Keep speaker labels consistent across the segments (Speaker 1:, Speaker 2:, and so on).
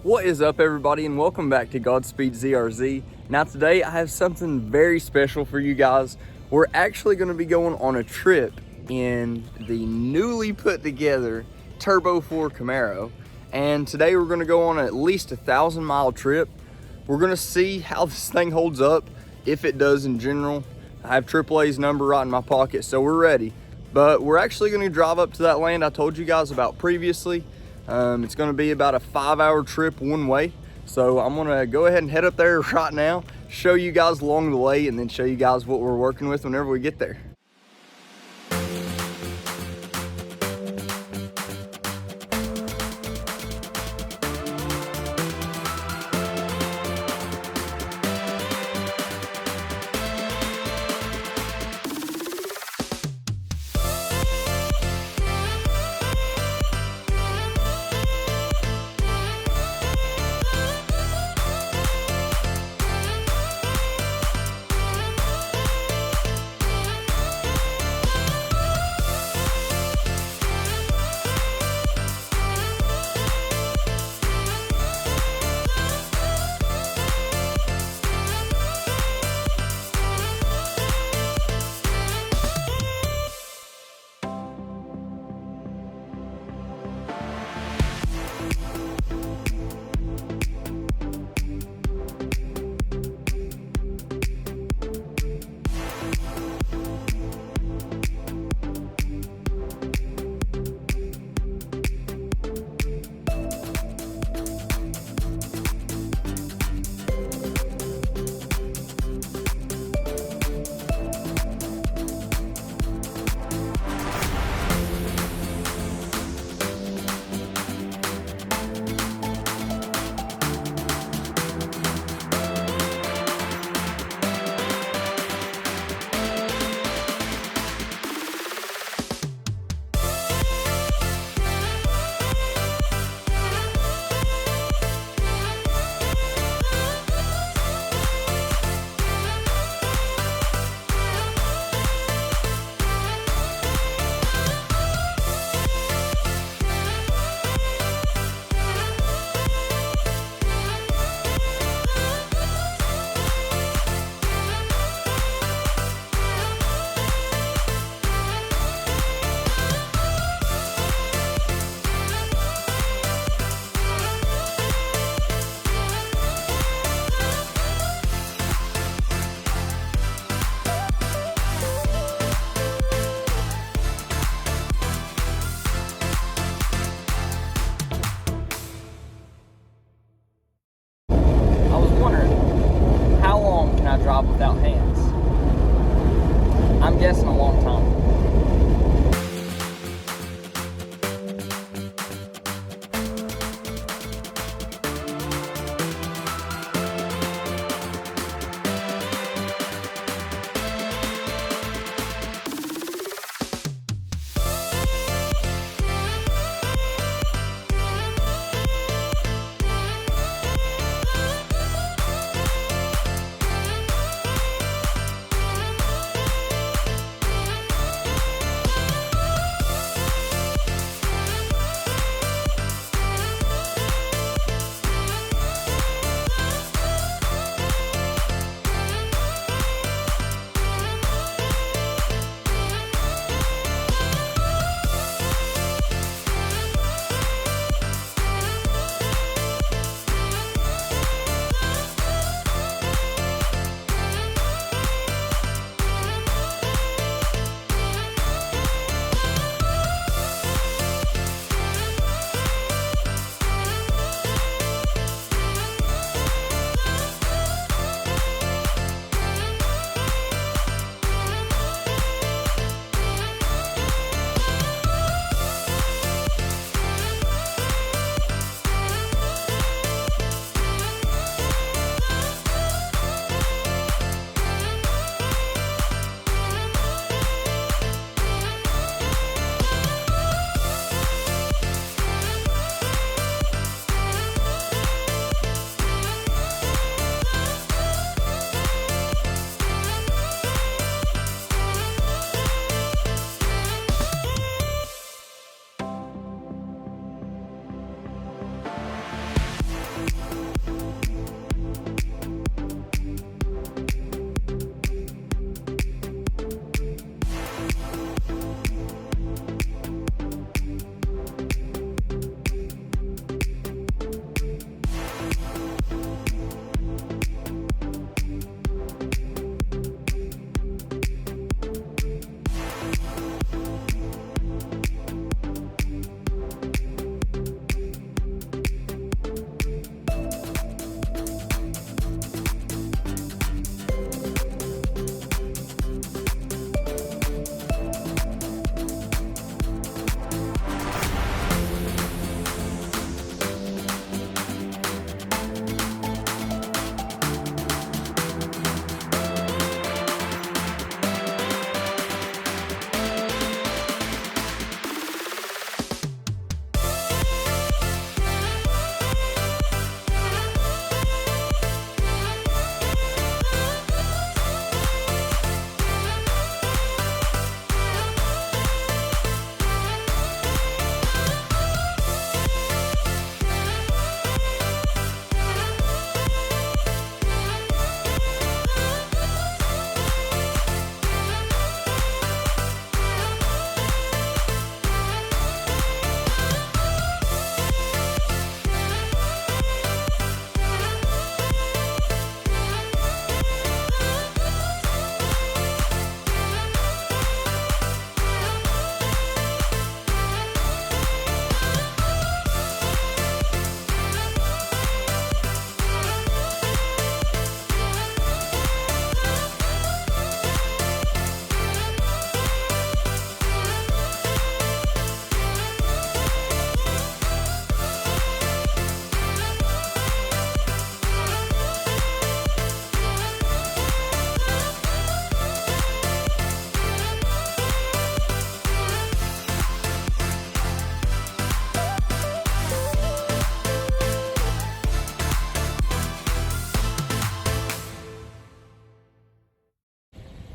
Speaker 1: What is up, everybody, and welcome back to Godspeed ZRZ. Now today I have something very special for you guys. We're actually going to be going on a trip in the newly put together Turbo 4 Camaro, and today we're going to go on at least a 1,000-mile trip. We're going to see how this thing holds up, if it does in general. I have AAA's number right in my pocket, so we're ready. But we're actually going to drive up to that land I told you guys about previously. It's going to be about a 5-hour trip one way. So I'm going to go ahead and head up there right now, show you guys along the way, and then show you guys what we're working with whenever we get there.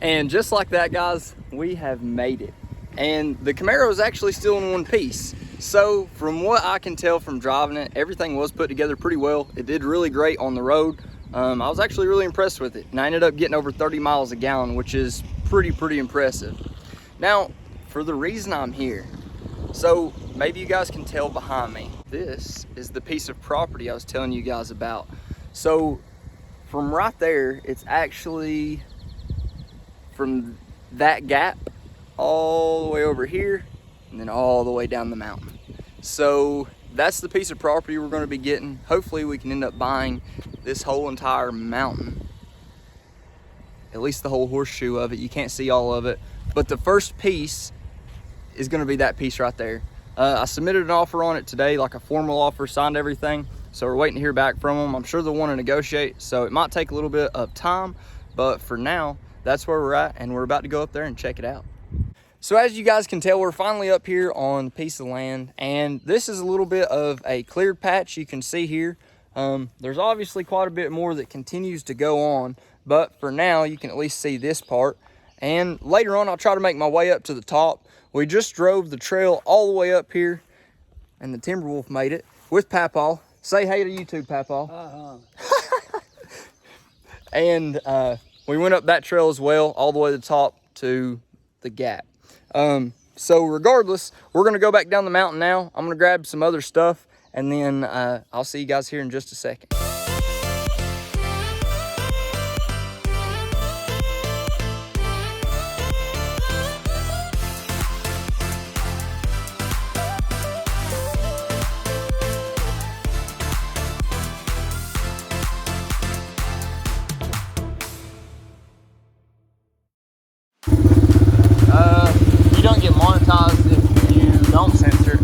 Speaker 1: And just like that, guys, we have made it. And the Camaro is actually still in one piece. So from what I can tell from driving it, everything was put together pretty well. It did really great on the road. I was actually really impressed with it. And I ended up getting over 30 miles a gallon, which is pretty impressive. Now, for the reason I'm here, so maybe you guys can tell behind me, this is the piece of property I was telling you guys about. So from right there, it's actually from that gap all the way over here and then all the way down the mountain. So that's the piece of property we're going to be getting. Hopefully we can end up buying this whole entire mountain, at least the whole horseshoe of it. You can't see all of it, but the first piece is going to be that piece right there. I submitted an offer on it today, like a formal offer, signed everything, so we're waiting to hear back from them. I'm sure they'll want to negotiate, so it might take a little bit of time, but for now that's where we're at, and we're about to go up there and check it out. So as you guys can tell, we're finally up here on the piece of land, and this is a little bit of a cleared patch. You can see here, there's obviously quite a bit more that continues to go on, but for now you can at least see this part, and later on I'll try to make my way up to the top. We just drove the trail all the way up here, and the Timberwolf made it with Papaw. Say hey to YouTube, Papaw. And we went up that trail as well, all the way to the top to the gap. So regardless, we're gonna go back down the mountain now. I'm gonna grab some other stuff, and then I'll see you guys here in just a second. You don't get monetized if you don't censor.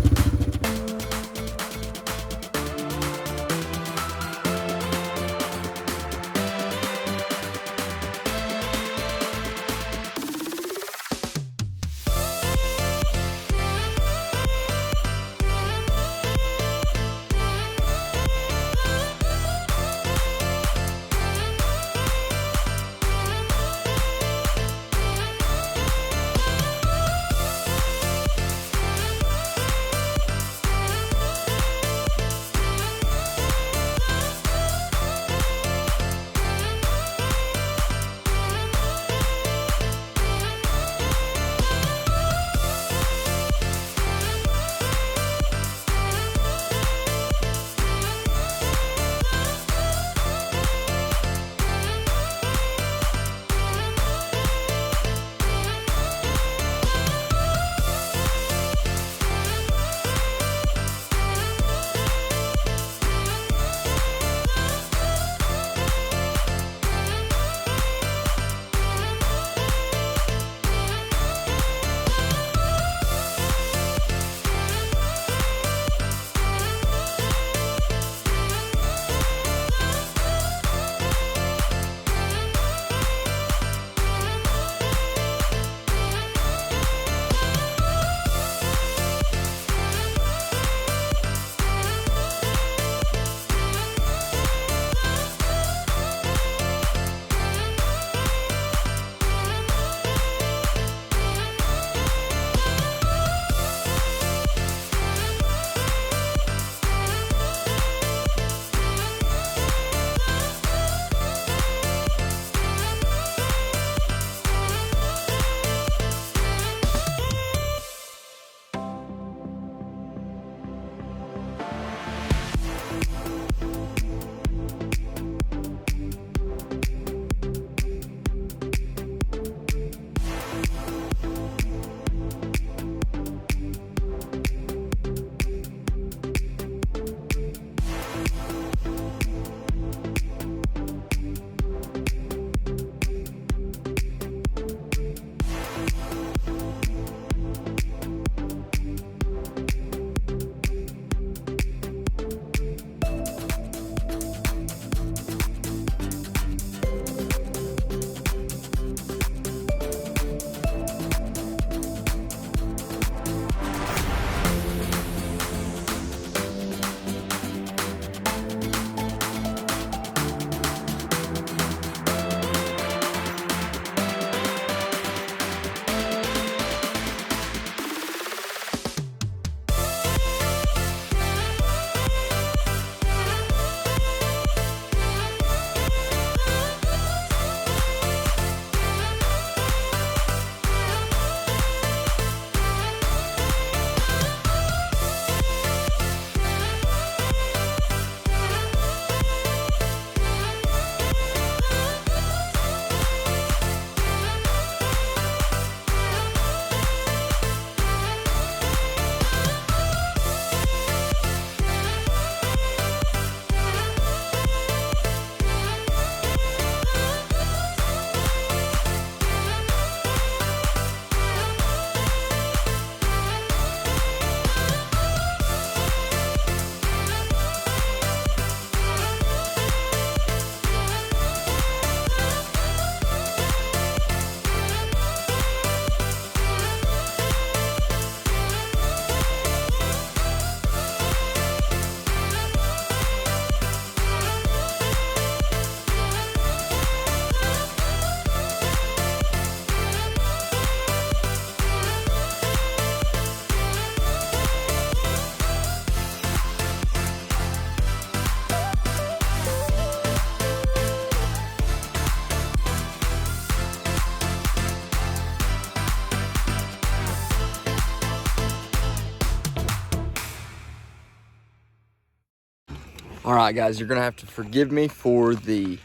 Speaker 1: All right, guys, you're gonna have to forgive me for the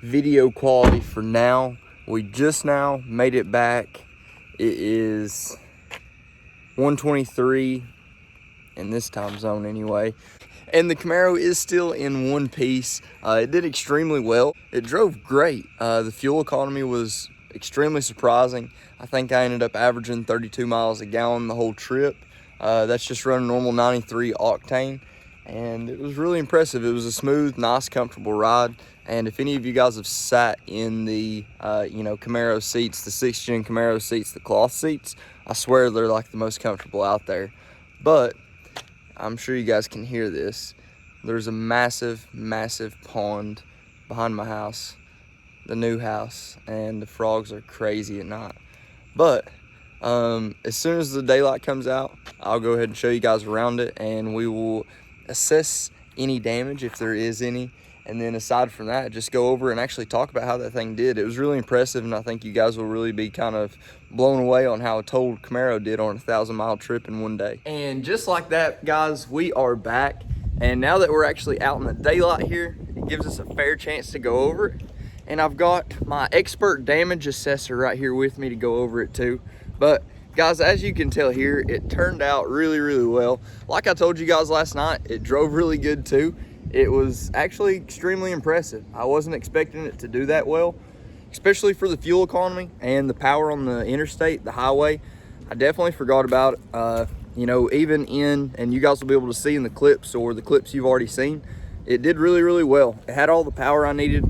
Speaker 1: video quality for now. We just now made it back. It is 1:23 in this time zone anyway. And the Camaro is still in one piece. It did extremely well. It drove great. The fuel economy was extremely surprising. I think I ended up averaging 32 miles a gallon the whole trip. That's just running normal 93 octane. And it was really impressive. It was a smooth, nice, comfortable ride. And if any of you guys have sat in the, Camaro seats, the 6th gen Camaro seats, the cloth seats, I swear they're like the most comfortable out there. But I'm sure you guys can hear this. There's a massive, massive pond behind my house, the new house, and the frogs are crazy at night. But as soon as the daylight comes out, I'll go ahead and show you guys around it, and we will assess any damage if there is any, and then aside from that, just go over and actually talk about how that thing did. It was really impressive, and I think you guys will really be kind of blown away on how a total Camaro did on a 1,000-mile trip in one day. And just like that, guys, we are back, and now that we're actually out in the daylight here, it gives us a fair chance to go over it. And I've got my expert damage assessor right here with me to go over it too. But guys, as you can tell here, it turned out really, really well. Like I told you guys last night, it drove really good too. It was actually extremely impressive. I wasn't expecting it to do that well, especially for the fuel economy and the power on the interstate, the highway. I definitely forgot about it. Even in, and you guys will be able to see in the clips or the clips you've already seen, it did really, really well. It had all the power I needed,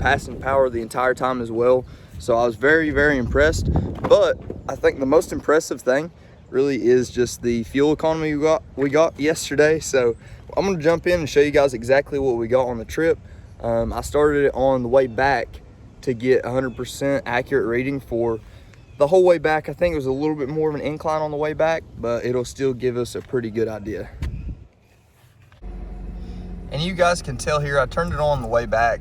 Speaker 1: passing power the entire time as well. So I was very, very impressed. But I think the most impressive thing really is just the fuel economy we got yesterday. So I'm gonna jump in and show you guys exactly what we got on the trip. I started it on the way back to get 100% accurate reading for the whole way back. I think it was a little bit more of an incline on the way back, but it'll still give us a pretty good idea. And you guys can tell here, I turned it on the way back,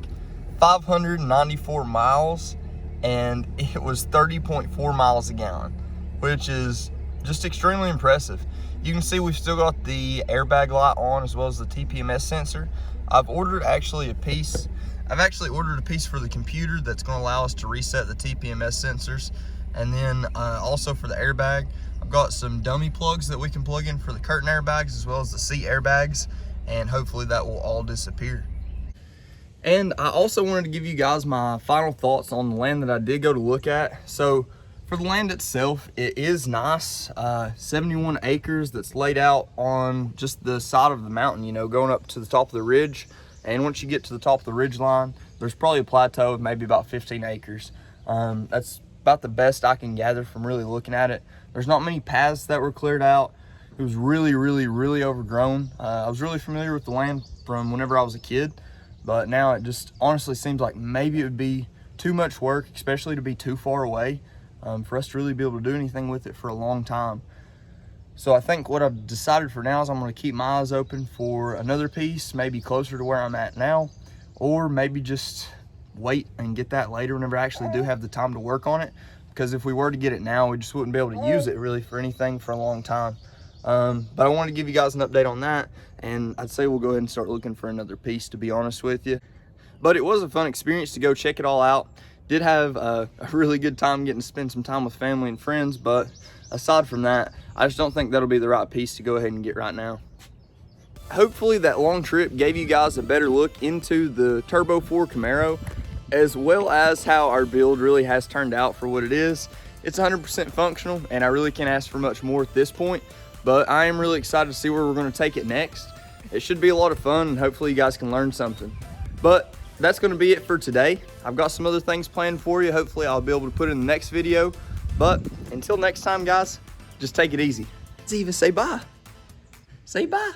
Speaker 1: 594 miles, and it was 30.4 miles a gallon, which is just extremely impressive. You can see we've still got the airbag light on as well as the TPMS sensor. I've actually ordered a piece for the computer that's going to allow us to reset the TPMS sensors. And then also for the airbag, I've got some dummy plugs that we can plug in for the curtain airbags as well as the seat airbags, and hopefully that will all disappear. And I also wanted to give you guys my final thoughts on the land that I did go to look at. So for the land itself, it is nice, 71 acres that's laid out on just the side of the mountain, going up to the top of the ridge. And once you get to the top of the ridge line, there's probably a plateau of maybe about 15 acres. That's about the best I can gather from really looking at it. There's not many paths that were cleared out. It was really, really, really overgrown. I was really familiar with the land from whenever I was a kid, but now it just honestly seems like maybe it would be too much work, especially to be too far away, for us to really be able to do anything with it for a long time. So I think what I've decided for now is I'm going to keep my eyes open for another piece, maybe closer to where I'm at now, or maybe just wait and get that later whenever I actually do have the time to work on it. Because if we were to get it now, we just wouldn't be able to use it really for anything for a long time. But I wanted to give you guys an update on that, and I'd say we'll go ahead and start looking for another piece, to be honest with you. But it was a fun experience to go check it all out. Did have a really good time getting to spend some time with family and friends, but aside from that, I just don't think that'll be the right piece to go ahead and get right now. Hopefully that long trip gave you guys a better look into the Turbo 4 Camaro, as well as how our build really has turned out for what it is. It's 100% functional, and I really can't ask for much more at this point, but I am really excited to see where we're going to take it next. It should be a lot of fun, and hopefully you guys can learn something. But that's going to be it for today. I've got some other things planned for you. Hopefully I'll be able to put it in the next video. But until next time, guys, just take it easy. Ziva, say bye. Say bye.